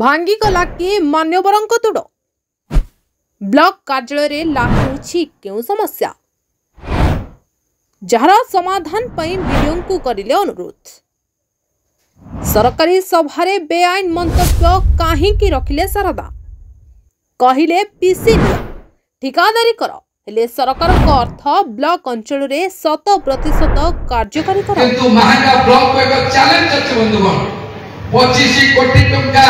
भांगीगला कि मान्यवरंक तुड़ ब्लॉक कार्यालय लागू क्यों समस्या जार समाधान वीडियो को करिले अनुरोध। सरकारी सभारे बेआईन मंतव्य काहींकि रखिले शारदा कहिले पीसी ठिकादारी कर हेले सरकार को अर्थ ब्लॉक अंचल रे 100% कार्यकारी कर किंतु महांगा ब्लॉक को एक चैलेंज अछि बंधुगण 25 कोटी टंका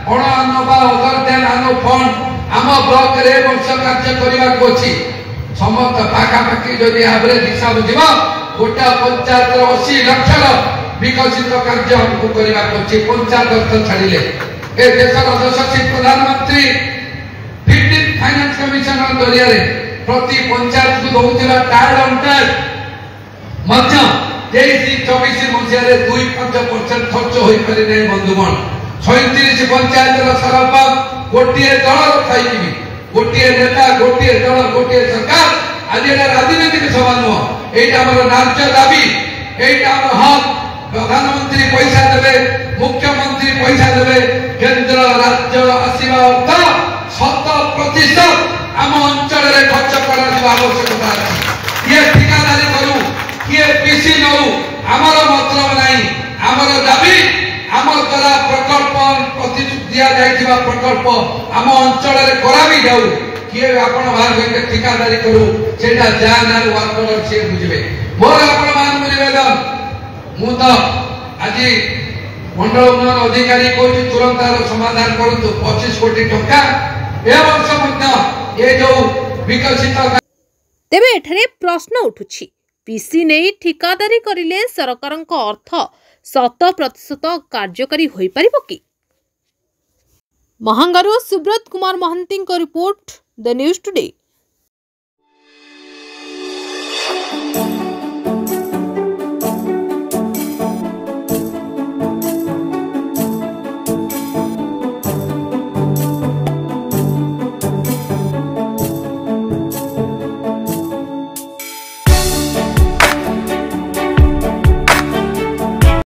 अणनबा अदर देन आनो फंड आम ब्लॉक रे वर्ष कार्य करबा को अछि समस्त पाका पाकी जदि एवरेज हिसाब दिबा गोटा पंचायत 80 लाख विकसित कार्य हमको करबा को अछि पंचायत छाड़िले ए देशर यशस्वी प्रधानमंत्री 15 फाइनेंस कमिशनर जरिया रे प्रति पंचायत को दउतिबा टायर ऑन टायर मध्य 23-24 मसिया रे 2-5% खर्च होई पारे नै बंधुगण 36 पंचायत रा सरपंच गोटिए दल थाइबी गोटिए नेता गोटिए दल गोटिए सरकार आज एटा राजनीतिक सभा न एटा हमर राज्य दाबी एटा हमर हक प्रधानमंत्री पैसा देबे मुख्यमंत्री पैसा देबे केंद्र राज्य आसीबा अर्थ 100% आम अंचल रे खर्च करा आवश्यकता अछि ये ठिकादारी करू किए पीसी नऊ हमर मतलब नाही हमर दाबी हमर द्वारा प्रकल्प प्रतिश्रुति दिया जाइथिबा प्रकल्प आम अंचल रे कराबी जाऊ किए आपण बाहर होके ठिकादारी करू सेटा जान आर वर्कर से बुझबे मोर आपण मान निवेदन मु तो आज मंडल उन्नयन अधिकारी को तुरंत समाधान करतु 25 कोटी टंका ए वर्ष मध्य ए जो विकसित तेबे एठरे प्रश्न उठुछि पीसी नहीं ठिकादारी करिले सरकारक अर्थ 100% कार्यकारी होई परिबो कि। महांगारू सुब्रत कुमार महंती को रिपोर्ट द न्यूज टुडे।